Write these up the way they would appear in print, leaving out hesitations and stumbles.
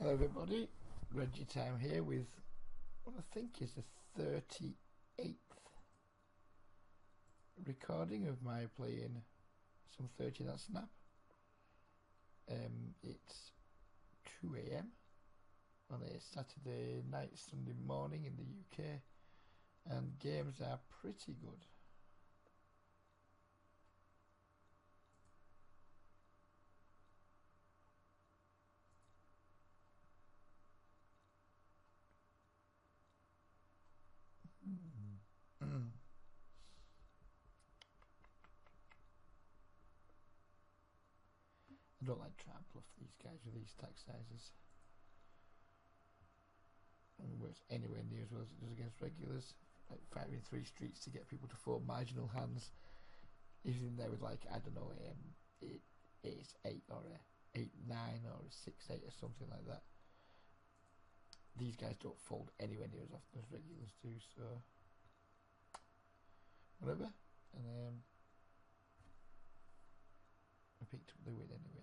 Hello everybody, Reggie Time here with what I think is the 38th recording of my playing some 30 That Snap. It's 2 AM on a Saturday night, Sunday morning in the UK, and games are pretty good. I don't like trying to bluff these guys with these stack sizes. It works anywhere near as well as it does against regulars. Like 5 in 3 streets to get people to four marginal hands. He's in there with like, I don't know, ace 8 or a 8-9 or a 6-8 or something like that. These guys don't fold anywhere near as often as regulars do, so whatever. And I picked up the win anyway.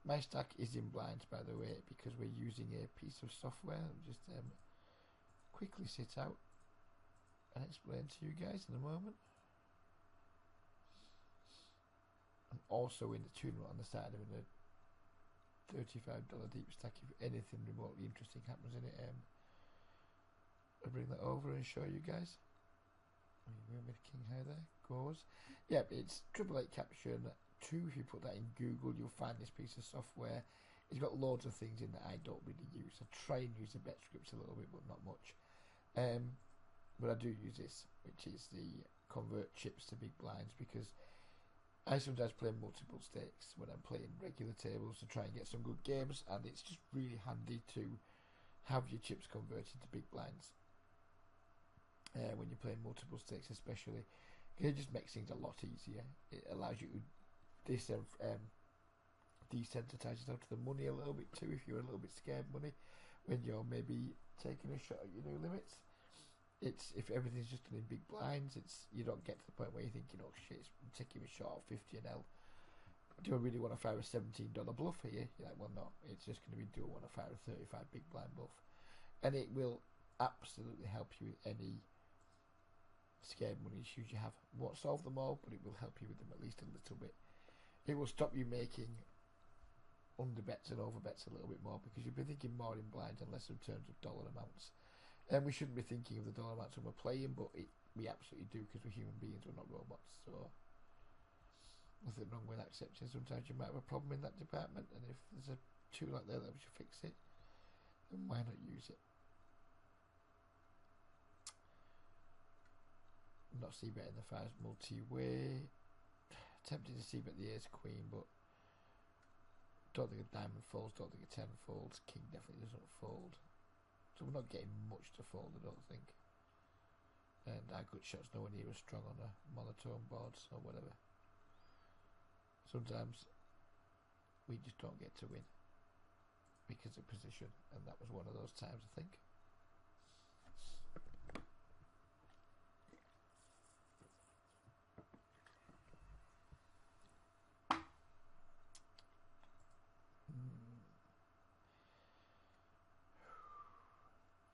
My stack is in blinds, by the way, because we're using a piece of software. I'll just quickly sit out and explain to you guys in a moment. I'm also in the tournament on the side of a $35 deep stack. If anything remotely interesting happens in it, I'll bring that over and show you guys. With King High there goes. Yep, it's 888 caption 2. If you put that in Google, you'll find this piece of software. It's got loads of things in that I don't really use. I try and use the bet scripts a little bit, but not much. But I do use this, which is the convert chips to big blinds, because I sometimes play multiple stakes when I'm playing regular tables to try and get some good games, and it's just really handy to have your chips converted to big blinds. When you're playing multiple stakes especially, it just makes things a lot easier. It allows you to desensitize yourself to the money a little bit too, if you're a little bit scared money when you're maybe taking a shot at your new limits. It's, if everything's just done in big blinds, it's, you don't get to the point where you're thinking, oh shit, I'm taking a shot at 50 and L. Do I really want to fire a $17 bluff here? You're like, well, no, it's just going to be, do I want to fire a 35 big blind bluff? And it will absolutely help you with any scared money issues you have. Won't solve them all, but it will help you with them at least a little bit. It will stop you making under bets and over bets a little bit more, because you'll be thinking more in blinds and less in terms of dollar amounts. And we shouldn't be thinking of the dollar amounts when we're playing, but we absolutely do, because we're human beings, we're not robots. So nothing wrong with accepting sometimes you might have a problem in that department, and if there's a tool out there that helps you fix it, then why not use it? Not c-bet in the fives multi-way. Tempted to c-bet the ace queen, but don't think a diamond folds, don't think a 10 folds. King definitely doesn't fold, so we're not getting much to fold, I don't think. And our gut shot's nowhere near as strong on a monotone board, so whatever. Sometimes we just don't get to win because of position, and that was one of those times, I think.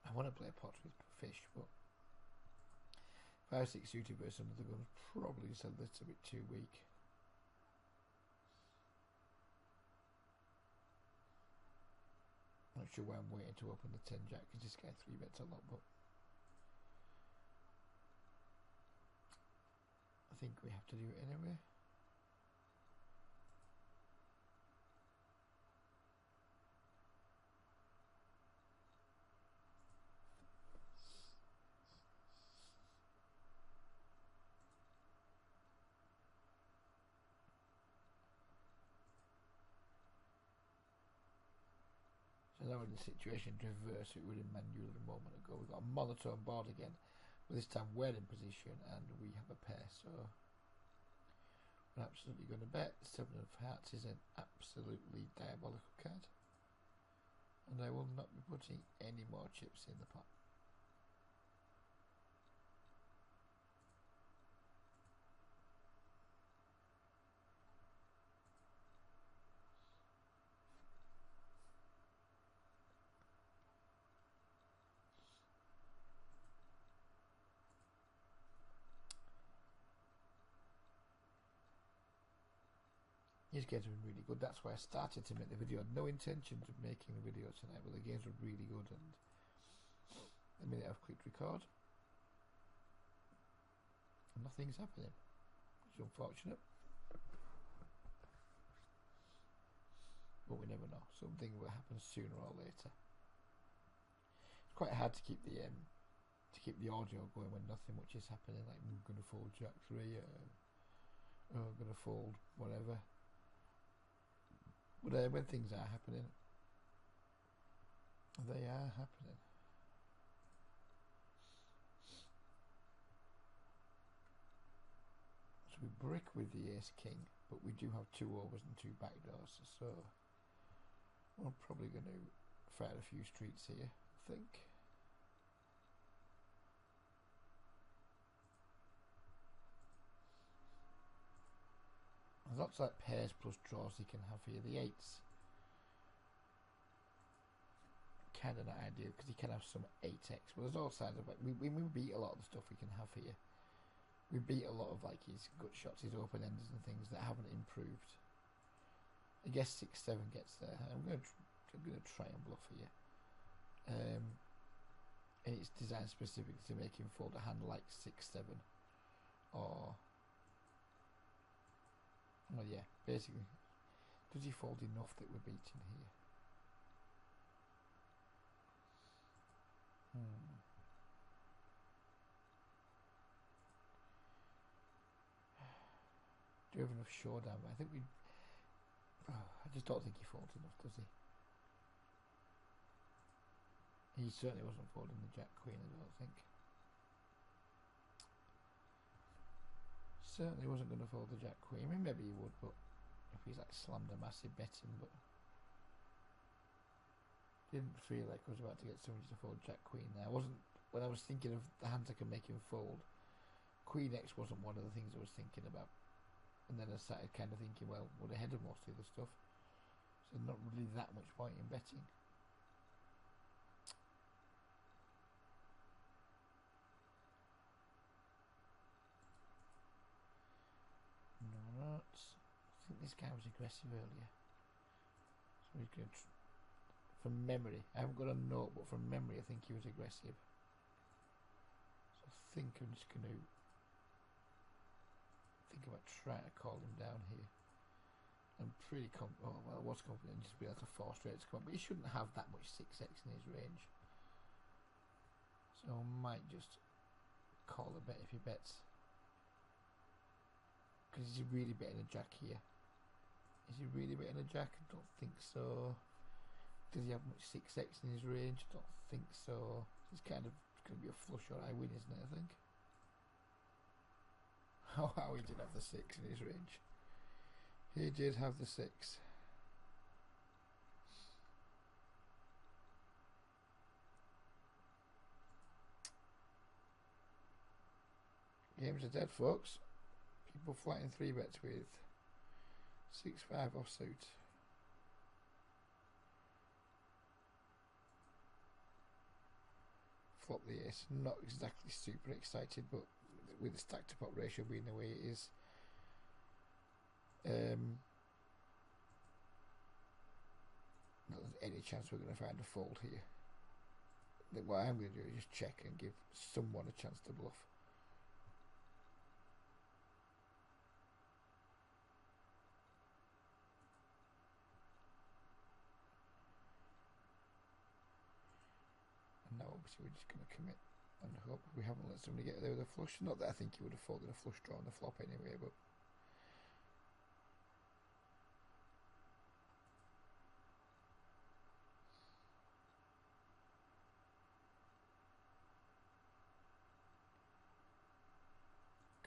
I want to play pots with fish, but 5-6 suited versus another gun's probably just a little bit too weak. Not sure why I'm waiting to open the 10 jack, because this guy 3-bets a lot, but I think we have to do it anyway. So now we're in the situation to reverse it. We were in manual a moment ago. We've got a monotone board again, but this time we're in position and we have a pair, so we're absolutely going to bet. 7 of hearts is an absolutely diabolical card, and I will not be putting any more chips in the pot. These games have been really good. That's why I started to make the video. I had no intentions of making a video tonight, but the games were really good. And the minute I've clicked record, nothing's happening. It's unfortunate, but we never know. Something will happen sooner or later. It's quite hard to keep the audio going when nothing much is happening. Like, I'm going to fold Jack 3, I'm going to fold whatever. But when things are happening, they are happening. So we brick with the ace king, but we do have 2 overs and 2 backdoors, so we're probably going to fire a few streets here, I think. There's lots of like pairs plus draws he can have here. The 8s kind of not ideal because he can have some 8x, but there's all sides of it. We beat a lot of the stuff we can have here. We beat a lot of like his gut shots, his open enders and things that haven't improved. I guess 6-7 gets there. I'm gonna try and bluff here. And it's designed specifically to make him fold a hand like 6-7 or, well, yeah, basically, does he fold enough that we're beating here? Do we have enough showdown? I think we. I just don't think he folds enough, does he? He certainly wasn't folding the Jack Queen, I don't think. Certainly wasn't going to fold the Jack Queen. I mean, maybe he would, but if he's like slammed a massive betting, but didn't feel like I was about to get somebody to fold Jack Queen there. I wasn't, when I was thinking of the hands I can make him fold, Queen X wasn't one of the things I was thinking about. And then I started kind of thinking, well, we're ahead of most of the stuff, so not really that much point in betting. Not. I think this guy was aggressive earlier, so he's going to. From memory, I haven't got a note, but from memory, I think he was aggressive. So I think I'm just going to think about trying to call him down here. I'm pretty confident. Oh, well, I was confident just be able to force straight to come up, but he shouldn't have that much 6x in his range. So I might just call a bet if he bets. Because is he really betting a jack here? Is he really betting a jack? I don't think so. Does he have much 6x in his range? I don't think so. It's kind of going to be a flush or I win, isn't it, I think? Oh, wow, he did have the 6 in his range. He did have the 6. Games are dead, folks. People flatting 3 bets with 6-5 offsuit. Flop the ace. Not exactly super excited, but with the stack to pot ratio being the way it is, not there's any chance we're going to find a fold here. What I'm going to do is just check and give someone a chance to bluff. And now obviously we're just going to commit and hope we haven't let somebody get there with a flush. Not that I think he would have folded a flush draw on the flop anyway, but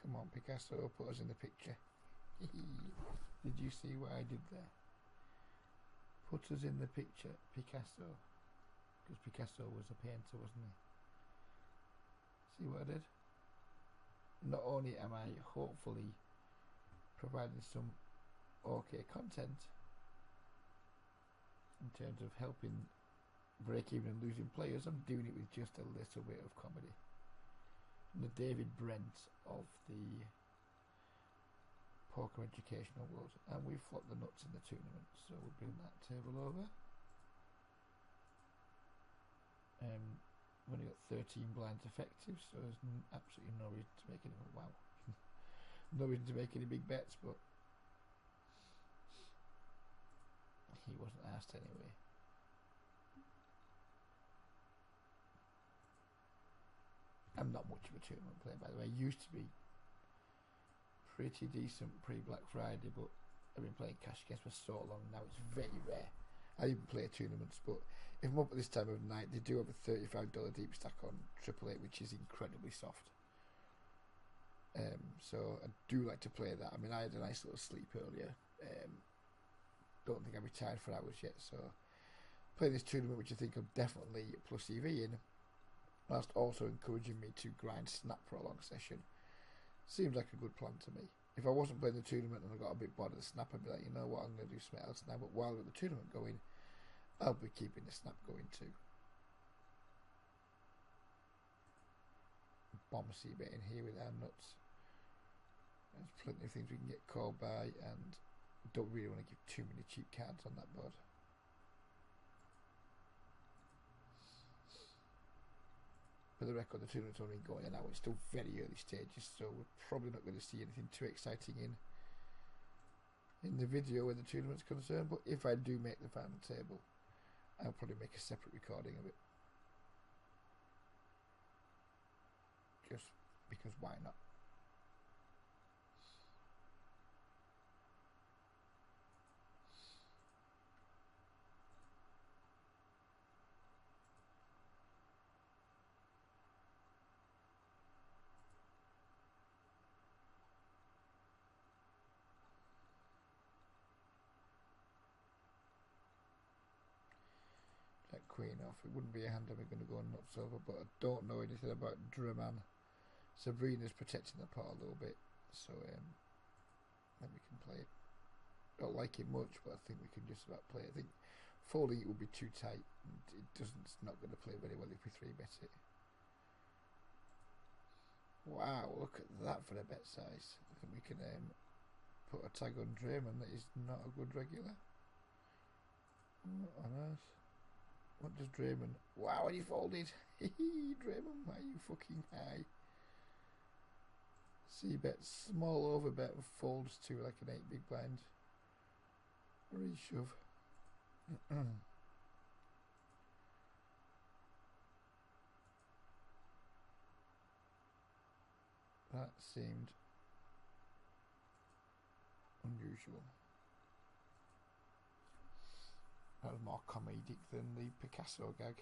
come on, Picasso, put us in the picture. Did you see what I did there? Put us in the picture, Picasso. Because Picasso was a painter, wasn't he? See what I did? Not only am I hopefully providing some okay content in terms of helping break even and losing players, I'm doing it with just a little bit of comedy. And the David Brent of the Poker Educational World, and we've flopped the nuts in the tournament, so we'll bring that table over. We've only got 13 blinds effective, so there's absolutely no reason to make any. Wow, no reason to make any big bets, but he wasn't asked anyway. I'm not much of a tournament player, by the way. I used to be pretty decent pre-Black Friday, but I've been playing cash games for so long now, it's very rare. I even play tournaments, but if I'm up at this time of night, they do have a $35 deep stack on 888, which is incredibly soft. So I do like to play that. I mean, I had a nice little sleep earlier. Don't think I'll be tired for hours yet, so playing this tournament, which I think I'm definitely plus EV in, whilst also encouraging me to grind snap for a long session, seems like a good plan to me. If I wasn't playing the tournament and I got a bit bored of the snap, I'd be like, you know what, I'm going to do something else now. But while I've got the tournament going, I'll be keeping the snap going too. Bomb C-bet in here with our nuts. There's plenty of things we can get called by, and don't really want to give too many cheap cards on that board. For the record, the tournament's only going now. It's still very early stages, so we're probably not going to see anything too exciting in the video when the tournament's concerned. But if I do make the final table, I'll probably make a separate recording of it. Just because why not? Queen off. It wouldn't be a hand I'm going to go nuts over, but I don't know anything about Druman. Sabrina's protecting the pot a little bit, so then we can play it. Don't like it much, but I think we can just about play it. I think folding it would be too tight, and it's not going to play very well if we 3-bet it. Wow, look at that for a bet size. I think we can put a tag on Draymond that is not a good regular. What on earth? What does Draymond? Wow, and he folded. Draymond, why are you fucking high? C-bet, small overbet, folds to like an 8 big blind. Reshove. That seemed unusual. That was more comedic than the Picasso gag.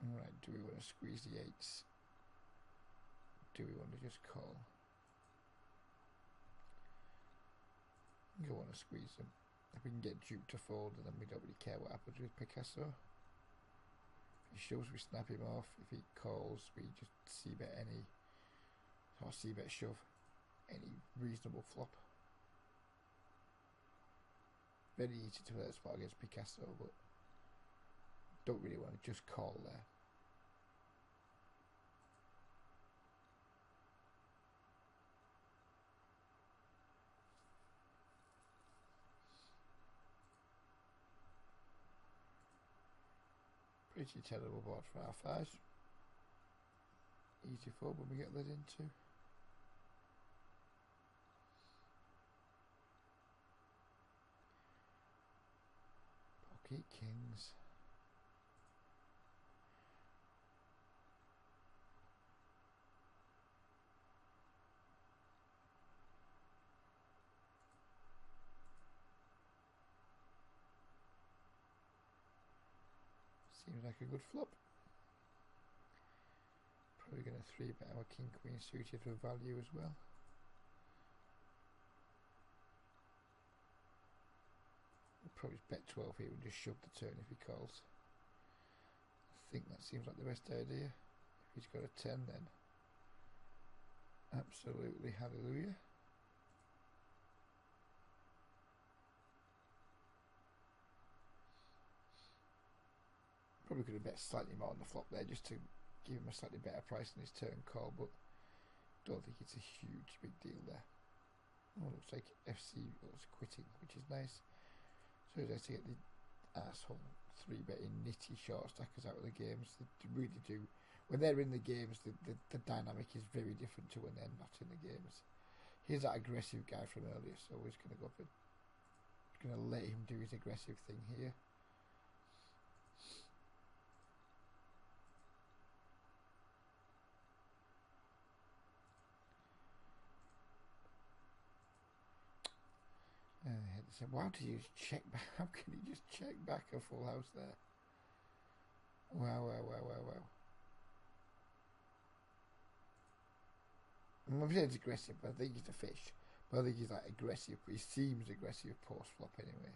Alright, do we want to squeeze the 8s? Do we want to just call? I think I want to squeeze them. If we can get Duke to fold, and then we don't really care what happens with Picasso. If he shoves, we snap him off. If he calls, we just C-bet any, or C-bet shove any reasonable flop. Very easy to play that spot against Picasso, but don't really want to just call there. Pretty terrible board for our 5s. Easy fold when we get led into. Pocket kings. Seems like a good flop. Probably going to 3-bet our king queen suited for value as well. We'll probably bet 12 here and just shove the turn if he calls. I think that seems like the best idea. If he's got a 10 then Absolutely, hallelujah. Probably could have bet slightly more on the flop there just to give him a slightly better price in his turn call, but don't think it's a huge big deal there. Oh, looks like FC was quitting, which is nice. So it's nice to get the asshole 3-betting nitty short stackers out of the games. They really do. When they're in the games, the dynamic is very different to when they're not in the games. Here's that aggressive guy from earlier, so we're just going to go up and going to let him do his aggressive thing here. Wow, do you just check back? How can you just check back a full house there? Wow. I'm saying it's aggressive, but I think he's a fish. But I think he's like aggressive, but he seems aggressive post flop anyway.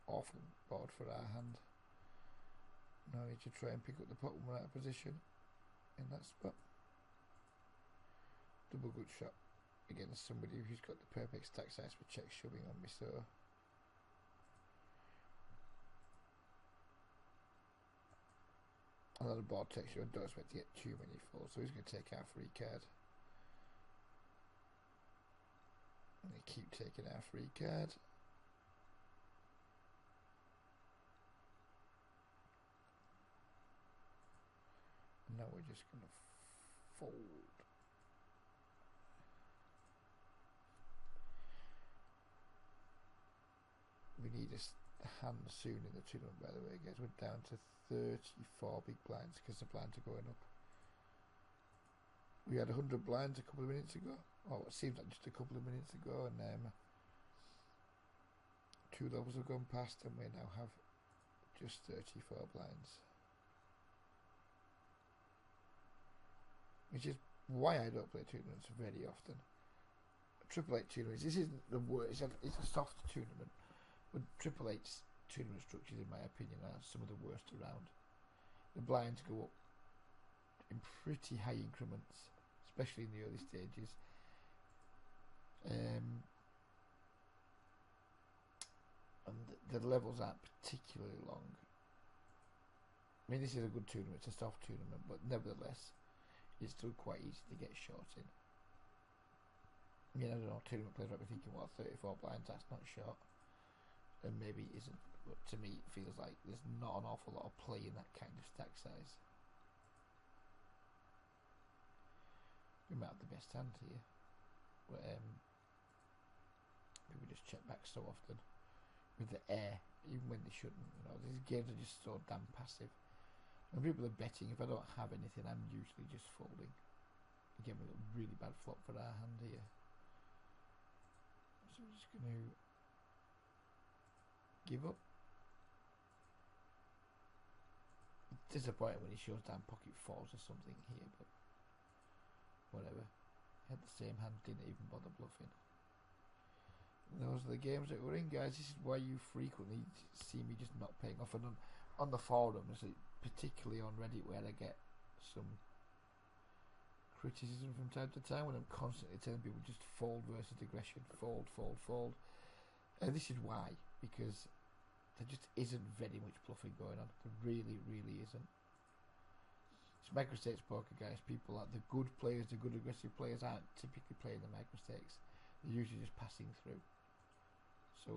Awful board for our hand. Now I need to try and pick up the pot when we're out of position in that spot. Double good shot against somebody who's got the perfect stack size for check shoving on me, so another board texture. I don't expect to get too many folds, so he's going to take our free card. And they keep taking our free card. And now we're just going to fold. We need a hand soon in the tournament, by the way, guys. We're down to 34 big blinds because the blinds are going up. We had 100 blinds a couple of minutes ago. Oh, it seems like just a couple of minutes ago, and 2 levels have gone past, and we now have just 34 blinds. Which is why I don't play tournaments very often. Triple Eight tournaments, this isn't the worst, it's a soft tournament. But Triple Eight's tournament structures, in my opinion, are some of the worst around. The blinds go up in pretty high increments, especially in the early stages. And the levels aren't particularly long. I mean, this is a good tournament, it's a soft tournament, but nevertheless, it's still quite easy to get short in. I mean, I don't know, tournament players might be thinking, what, 34 blinds, that's not short. And maybe it isn't, but to me it feels like there's not an awful lot of play in that kind of stack size. We might have the best hand here, but people just check back so often with the air, even when they shouldn't. You know, these games are just so damn passive. When people are betting, if I don't have anything, I'm usually just folding. Again, we've got a really bad flop for our hand here, so we're just going to give up. It's disappointing when he shows down pocket fours or something here, but whatever. Had the same hand, didn't even bother bluffing. And those are the games that we're in, guys. This is why you frequently see me just not paying off. And on the forums, particularly on Reddit, where I get some criticism from time to time when I'm constantly telling people just fold versus aggression, fold. And this is why, because there just isn't very much bluffing going on. There really isn't. It's microstakes poker, guys. People like the good players, the good aggressive players, aren't typically playing the microstakes. They're usually just passing through. So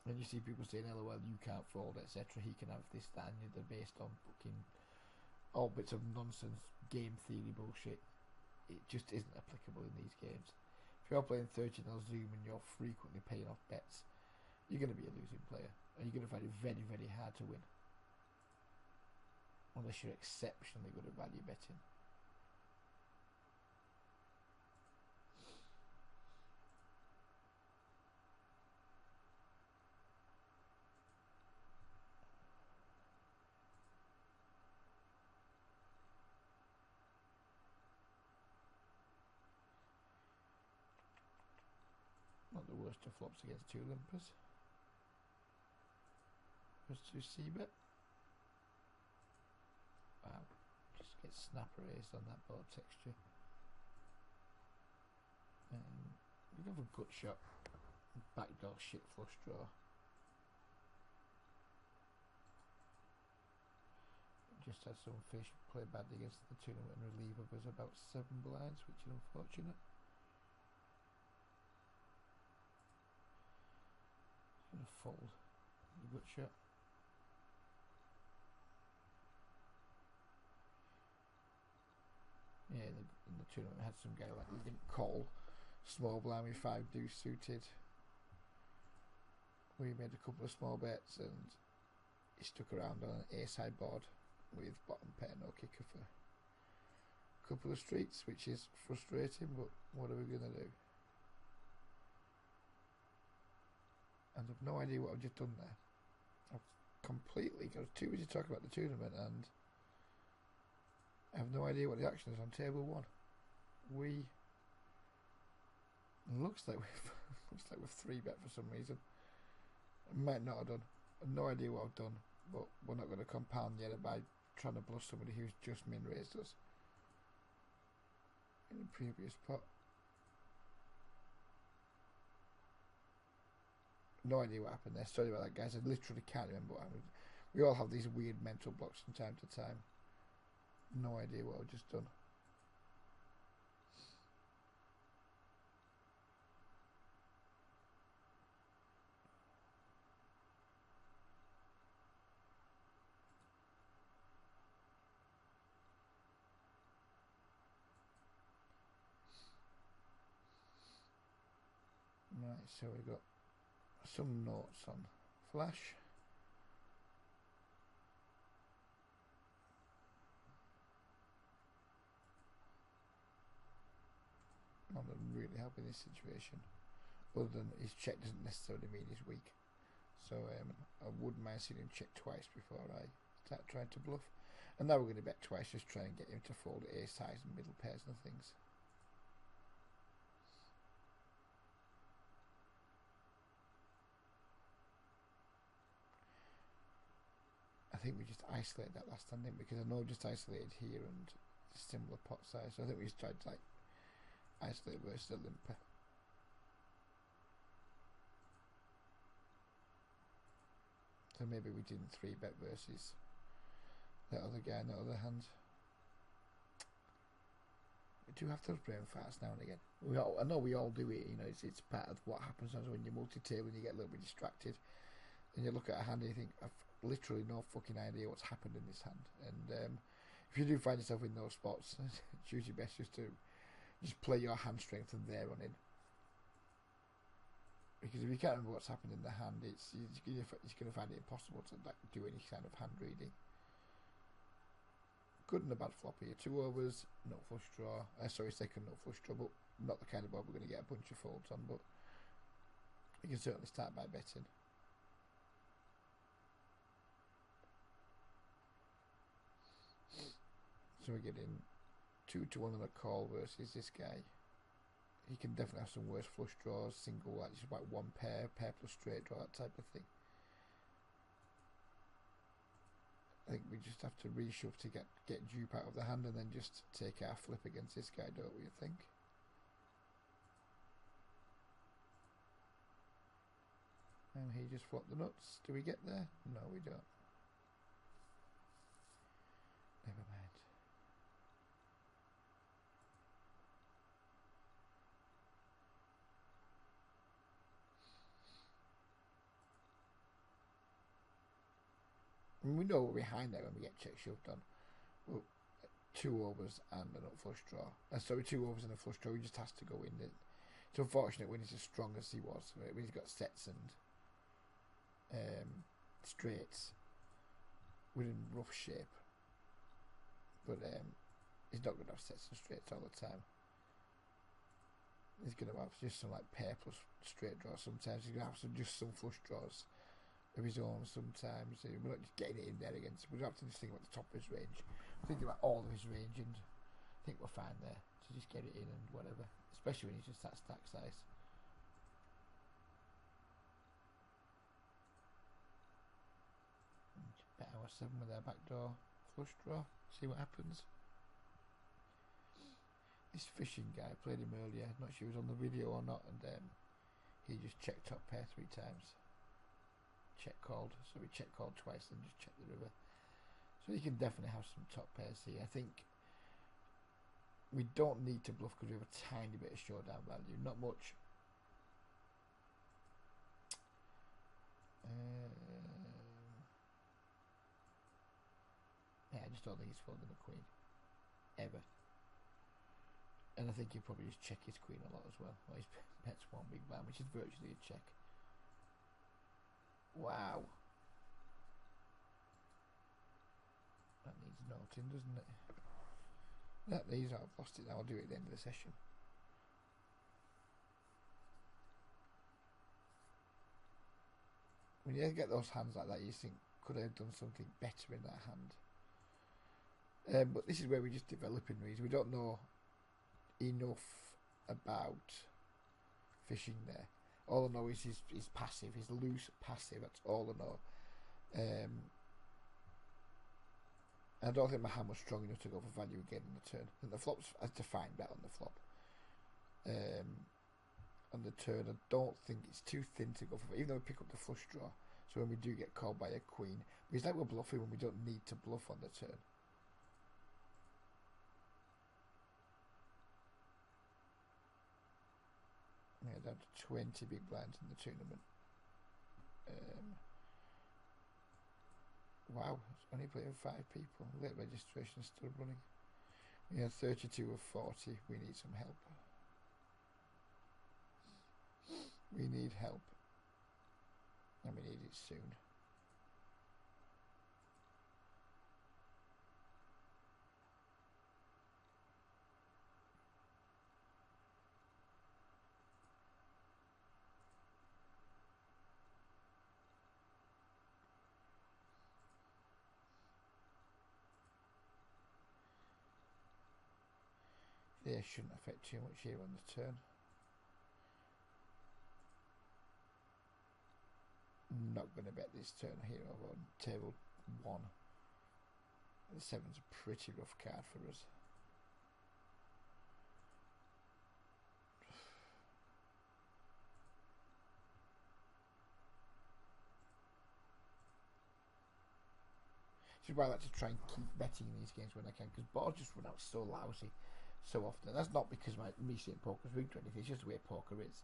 when you see people saying, "LOL, you can't fold," etc., he can have this, that, and they're based on fucking all bits of nonsense game theory bullshit. It just isn't applicable in these games. If you're playing 13L Zoom and you're frequently paying off bets, you're going to be a losing player, and you're going to find it very hard to win, unless you're exceptionally good at value betting. Not the worst of flops against 2 limpers. First 2 C-bet. Get snap raised on that board texture. We have a gut shot. Backdoor shit flush draw. Just had some fish play badly against the tournament and relieve of us about 7 blinds, which is unfortunate. Gonna fold the gut shot. Yeah, in the tournament we had some guy like he didn't call small blind with 5 deuce suited. We made a couple of small bets and he stuck around on an A-side board with bottom pair no kicker for a couple of streets, which is frustrating, but what are we going to do? And I've no idea what I've just done there. I've completely got too busy talking about the tournament and I have no idea what the action is on table 1. We looks like we've 3-bet for some reason. I might not have done. I have no idea what I've done, but we're not going to compound the error by trying to bluff somebody who's just min raised us in the previous pot. No idea what happened there. Sorry about that, guys. I literally can't remember what happened. We all have these weird mental blocks from time to time. No idea what I've just done. Right, so we've got some notes on flash. Not really helping this situation, other than his check doesn't necessarily mean he's weak. So I wouldn't mind seeing him check twice before I start trying to bluff. And now we're going to bet twice, just try and get him to fold ace highs and middle pairs and things. I think we just isolated that last time, didn't we? Because I know we just isolated here and similar pot size. So I think we just tried to like isolate versus the limper. So maybe we didn't 3-bet versus that other guy in the other hand. We do have those brain farts now and again. I know we all do it, you know, it's part of what happens when you multi-table and you get a little bit distracted. And you look at a hand and you think, I've literally no fucking idea what's happened in this hand. And if you do find yourself in those spots, it's usually best just to just play your hand strength from there on in. Because if you can't remember what's happened in the hand, it's going to find it impossible to like do any kind of hand reading. Good and a bad flop here. 2 overs, no flush draw. Sorry, second no flush draw, but not the kind of board we're going to get a bunch of folds on. But you can certainly start by betting. So we're getting 2 to 1 on a call versus this guy. He can definitely have some worse flush draws, single, like just about 1 pair, pair plus straight draw, that type of thing. I think we just have to reshove to get dupe out of the hand and then just take our flip against this guy, don't we, you think? And he just flopped the nuts. Do we get there? No, we don't. Never mind. I mean, we know we're behind there when we get check shoved on. Well, 2 overs and a nut flush draw. Sorry, 2 overs and a flush draw. He just has to go in. It's unfortunate when he's as strong as he was. When he's got sets and straights. We're in rough shape. But he's not going to have sets and straights all the time. He's going to have just some like pair plus straight draws sometimes. He's going to have just some flush draws of his own sometimes. We're not just getting it in there against. We don't have to just think about the top of his range. We're thinking about all of his range, and I think we're fine there. So just get it in and whatever, especially when he's just that stack size. Bet our 7 with our backdoor flush draw. See what happens. This fishing guy, played him earlier, not sure he was on the video or not, and he just checked top pair 3 times. Check called, so we check called twice and just checked the river. So you can definitely have some top pairs here. I think we don't need to bluff because we have a tiny bit of showdown value, not much. Yeah, I just don't think he's folding the queen ever. And I think he'll probably just check his queen a lot as well. Or his pet's 1 big blind, which is virtually a check. Wow. That needs noting, doesn't it? That needs, I've lost it now, I'll do it at the end of the session. When you get those hands like that, you think, could I have done something better in that hand? But this is where we're just developing these. We don't know enough about fishing there. All I know is he's passive, he's loose passive, that's all I know. I don't think my hand was strong enough to go for value again on the turn. I think the flop's a defined bet on the flop. On the turn, I don't think it's too thin to go for, even though we pick up the flush draw. So when we do get called by a queen, it's like we're bluffing when we don't need to bluff on the turn. Yeah, down to 20 big blinds in the tournament. Wow, it's only playing 5 people. Late registration is still running. We have 32 of 40. We need some help. We need help. And we need it soon. They shouldn't affect too much here on the turn. Not going to bet this turn here over on table 1. The 7's a pretty rough card for us. This is why I like to try and keep betting in these games when I can, because boards just run out so lousy so often. That's not because me seeing poker's rigged or anything, it's just the way poker is.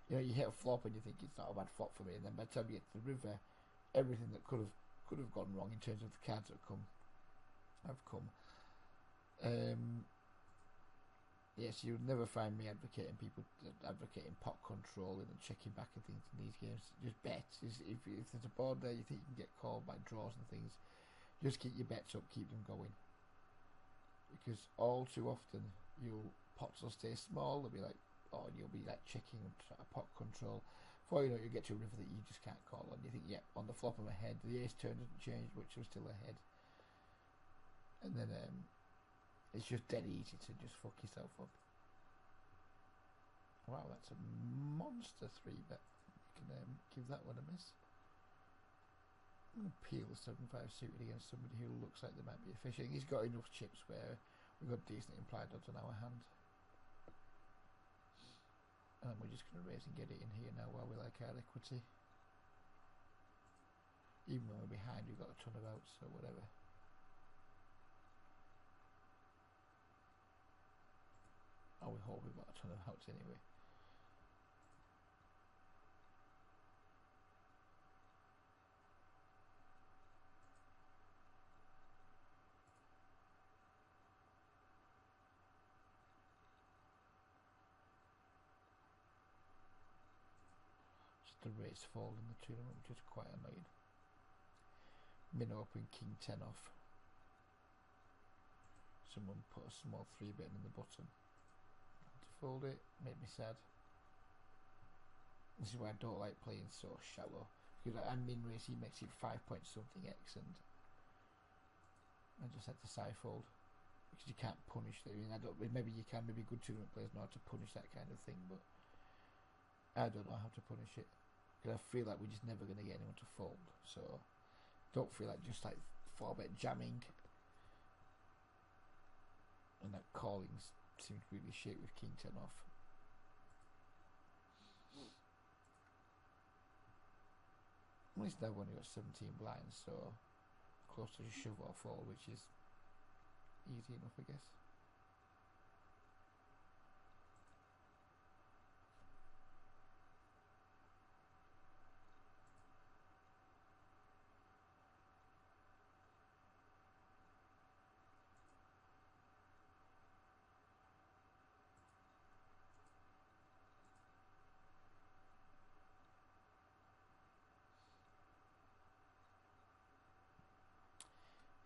You know, you hit a flop and you think it's not a bad flop for me, and then by the time you get to the river, everything that could have gone wrong in terms of the cards that have come. Yes, you'll never find me advocating pot control and checking back and things in these games. Just bet. If there's a board there you think you can get called by draws and things, just keep your bets up, keep them going. Because all too often pots will stay small. They'll be like, oh, and you'll be like checking a pot control. Before you know, you get to a river that you just can't call on. You think, yeah, on the flop I'm ahead. The ace turn doesn't change, which I'm still ahead. And then it's just dead easy to just fuck yourself up. Wow, that's a monster 3-bet. You can give that one a miss. I'm going to peel the 7-5 suited against somebody who looks like they might be a fish. I think he's got enough chips where we've got decent implied odds on our hand. And we're just going to raise and get it in here now while we like our equity. Even though we're behind, we've got a ton of outs, so whatever. Oh, we hope we've got a ton of outs anyway. The rates fall in the tournament, which is quite annoying. Min open king 10 off. Someone put a small 3-bet in the bottom. To fold it made me sad. This is why I don't like playing so shallow, because I'm min race, he makes it 5 point something X, and I just had to side fold because you can't punish that. I mean, maybe you can, maybe good tournament players know how to punish that kind of thing, but I don't know how to punish it. Because I feel like we're just never going to get anyone to fold. So, don't feel like just like 4-bet jamming and that calling's seemed really shit with king 10 off. At least they've only got 17 blinds, so close to a shove or fall, which is easy enough, I guess.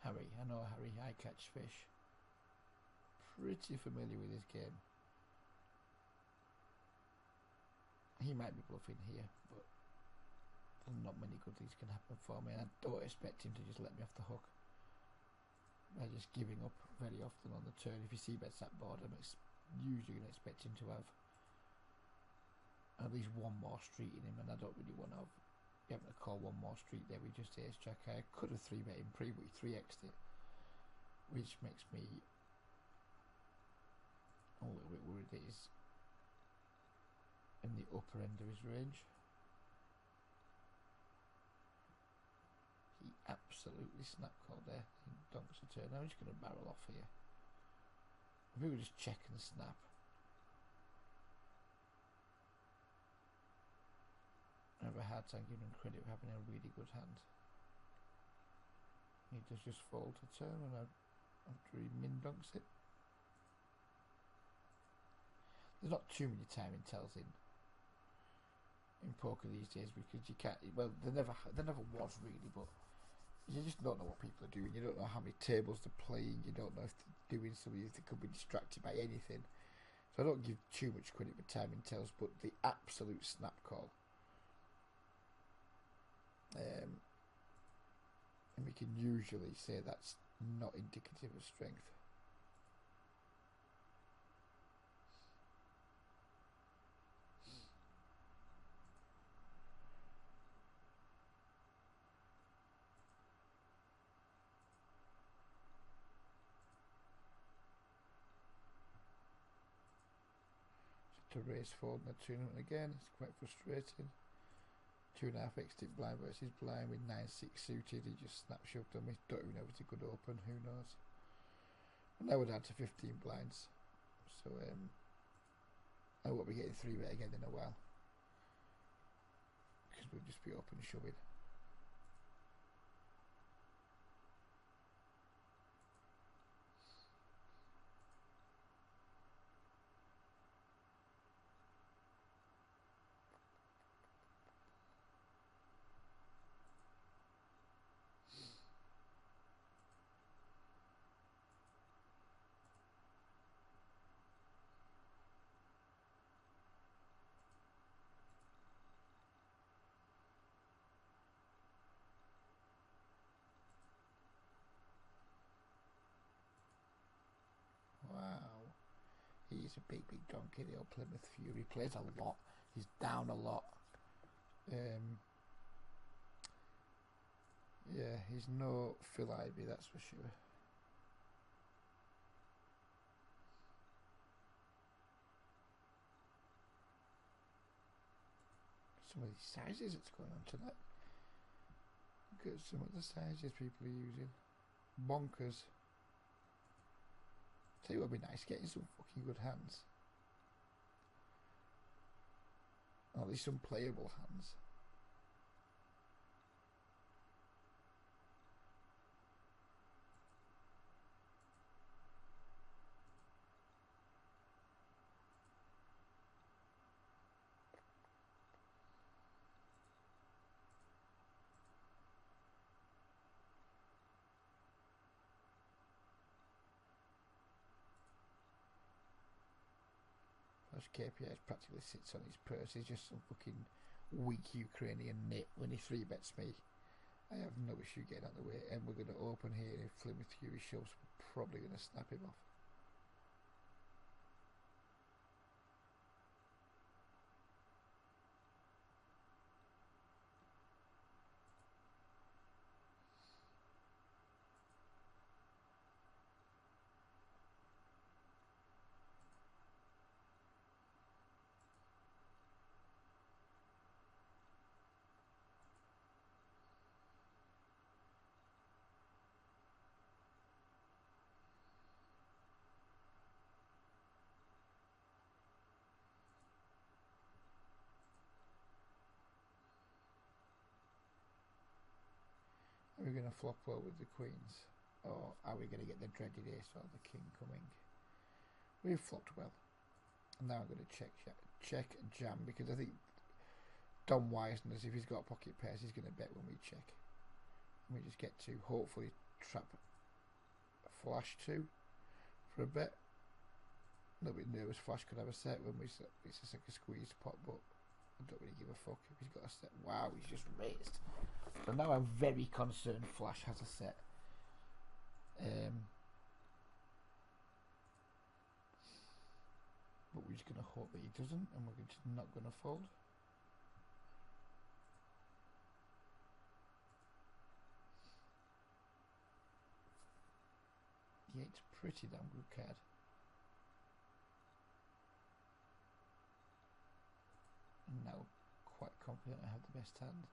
Harry, I know Harry, I catch fish. Pretty familiar with this game. He might be bluffing here, but there's not many good things can happen for me. I don't expect him to just let me off the hook by just giving up very often on the turn. If he c-bets that board, I'm usually going to expect him to have at least one more street in him, and I don't really want to be able to call one more street there with just ace jack. I could have 3-bet him pre, but he 3x'd it, which makes me a little bit worried that he's in the upper end of his range. He absolutely snap called there. He donks a turn. I'm just going to barrel off here. If we would just check and snap, I have a hard time giving him credit for having a really good hand. He does just fold to turn and after he min dunks it. There's not too many timing tells in poker these days, because you can't, well, there never was really, but you just don't know what people are doing. You don't know how many tables they're playing. You don't know if they're doing something, if they could be distracted by anything. So I don't give too much credit for timing tells, but the absolute snap call, and we can usually say that's not indicative of strength. To raise fold in the tournament again, it's quite frustrating. 2.5x tip blind versus blind with 9-6 suited. He just snap shoved on me. Don't even know if it's a good open, who knows. And now we're down to 15 blinds, so I won't be getting 3-bet again in a while, because we'll just be open shoving. Wow, he's a big donkey, the old Plymouth Fury. He plays a lot, he's down a lot. Yeah, he's no Phil Ivey, that's for sure. Some of these sizes that's going on tonight. Look at some of the sizes people are using. Bonkers. Tell you what would be nice, getting some fucking good hands. Or at least some playable hands. KPIs practically sits on his purse. He's just some fucking weak Ukrainian nit. When he 3-bets me, I have no issue getting out of the way, and we're going to open here. If Plymouth Fury shows, we're probably going to snap him off. going to flop well with the queens? Or are we going to get the dreaded ace or the king coming? We've flopped well. And now I'm going to check jam, because I think Don Wiseness, if he's got pocket pairs, he's going to bet when we check. And we just get to hopefully trap flash 2 for a bet. A little bit nervous flash could have a set when it's just like a squeezed pot, but I don't really give a fuck if he's got a set. Wow, he's just raised. So now I'm very concerned flash has a set. But we're just going to hope that he doesn't, and we're just not going to fold. The 8's pretty damn good card. And now quite confident I have the best hand.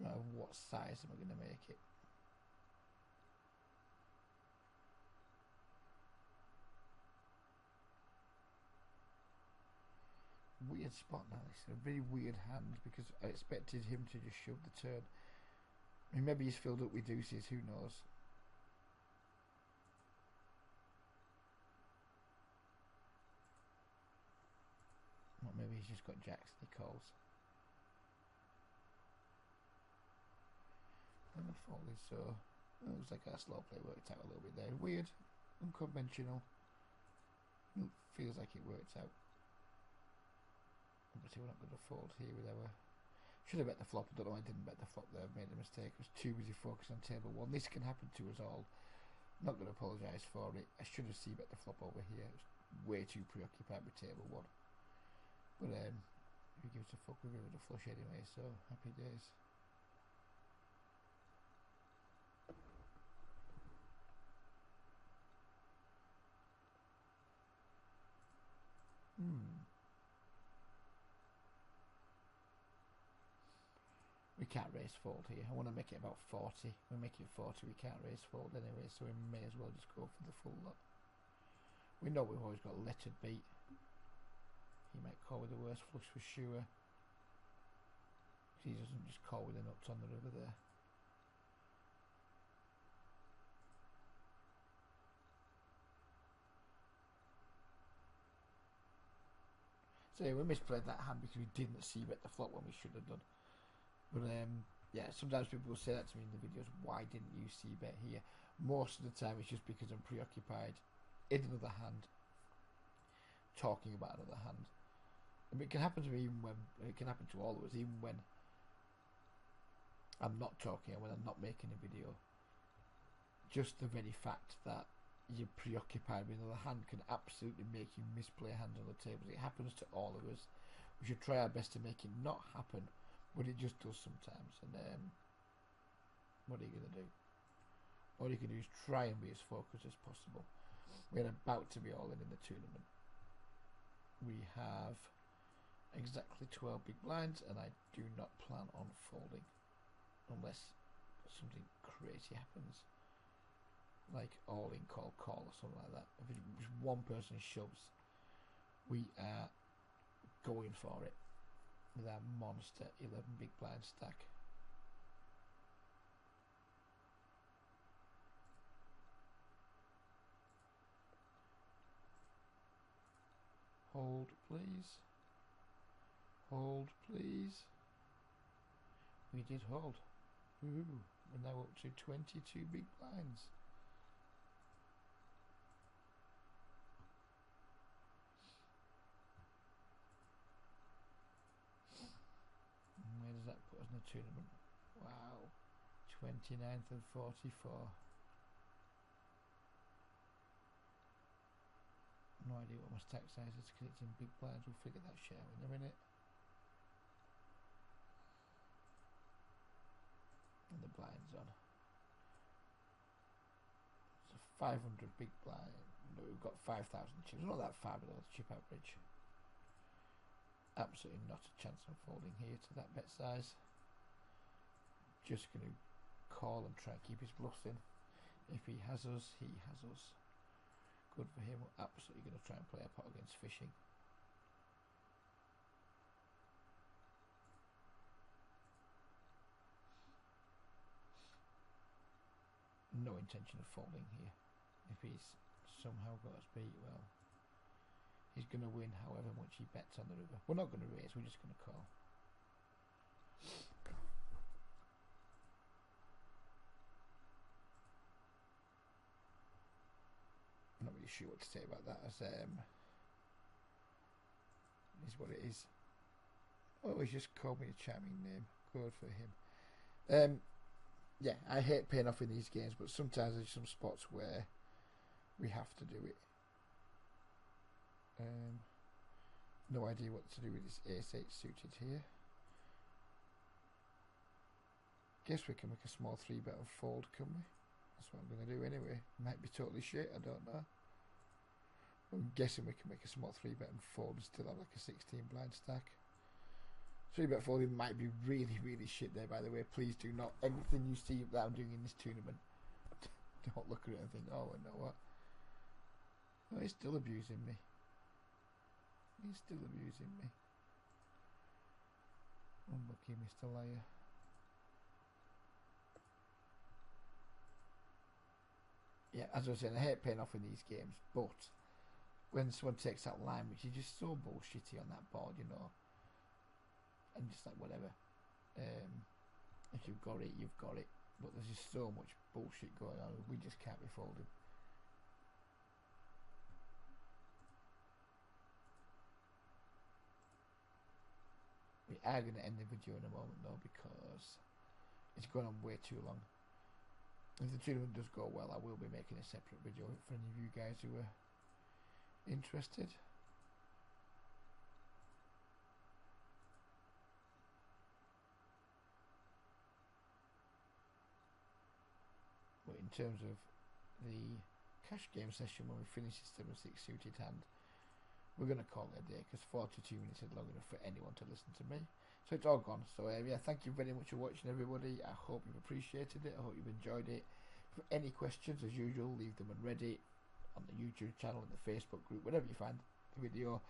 No matter what size am I going to make it. Weird spot now. It's a very weird hand, because I expected him to just shove the turn. I mean, maybe he's filled up with deuces, who knows. Or maybe he's just got jacks and he calls. And the fold is so... It looks like our slow play worked out a little bit there. Weird, unconventional. Feels like it worked out. Obviously we're not going to fold here with our... Should have bet the flop. I don't know why I didn't bet the flop there. I've made a mistake. I was too busy focused on table 1. This can happen to us all. Not going to apologise for it. I should have bet the flop over here. I was way too preoccupied with table 1. But if he gives a fuck, we're going to flush anyway, so happy days. We can't raise fold here. I want to make it about 40. We make it 40, we can't raise fold anyway, so we may as well just go for the full lot. We know we've always got lettered beat. He might call with the worst flush for sure. He doesn't just call with the nuts on the river there. So yeah, we misplayed that hand because we didn't bet the flop when we should have done. But yeah, sometimes people will say that to me in the videos, why didn't you bet here? Most of the time it's just because I'm preoccupied in another hand, talking about another hand. I mean, it can happen to me even when, it can happen to all of us, even when I'm not talking and when I'm not making a video. Just the very fact that you're preoccupied with another hand can absolutely make you misplay hands on the tables. It happens to all of us. We should try our best to make it not happen, but it just does sometimes. And what are you going to do? All you can do is try and be as focused as possible. We're about to be all in the tournament. We have exactly 12 big blinds, and I do not plan on folding unless something crazy happens, like all in call or something like that. If just one person shoves, we are going for it with our monster 11 big blind stack. Hold please. Hold please. We did hold. Ooh, we're now up to 22 big blinds. Where does that put us in the tournament? Wow. 29th and 44. No idea what my stack size is because it's in big blinds. We'll figure that shit out in a minute. And the blinds on. So 500 big blind. No, we've got 5,000 chips. Not that far below the chip average. Absolutely not a chance of folding here to that bet size. Just going to call and try and keep his bluffs in. If he has us, he has us. Good for him. We're absolutely going to try and play a pot against fishing. no intention of folding here. If he's somehow got us beat, well, he's going to win however much he bets on the river. We're not going to raise, we're just going to call. I'm not really sure what to say about that, as is what it is. Oh, he's just called me a charming name. Good for him. Yeah, I hate paying off in these games, but sometimes there's some spots where we have to do it. No idea what to do with this ace-8 suited here. Guess we can make a small 3-bet and fold, can we? That's what I'm going to do anyway. Might be totally shit, I don't know. I'm guessing we can make a small 3-bet and fold and still have like a 16 blind stack. 3-bet folding might be really, really shit there, by the way. Please do not, anything you see that I'm doing in this tournament, don't look at it and think, oh, I know what. Oh, he's still abusing me. He's still abusing me. Unlucky, Mr. Liar. Yeah, as I was saying, I hate paying off in these games, but when someone takes that line, which is just so bullshitty on that board, you know, and just like whatever, if you've got it, you've got it, but there's just so much bullshit going on, we just can't be folding. We are going to end the video in a moment though, because it's going on way too long. If the tournament does go well, I will be making a separate video for any of you guys who are interested. But in terms of the cash game session, when we finish the 7-6 suited hand, we're going to call it a day, because 42 minutes is long enough for anyone to listen to me. So it's all gone. So yeah, thank you very much for watching, everybody. I hope you've appreciated it. I hope you've enjoyed it. For any questions, as usual, leave them on Reddit, on the YouTube channel, in the Facebook group, wherever you find the video,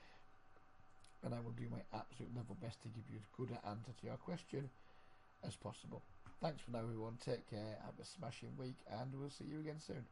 and I will do my absolute level best to give you as good an answer to your question as possible. Thanks for now, everyone. Take care. Have a smashing week, and we'll see you again soon.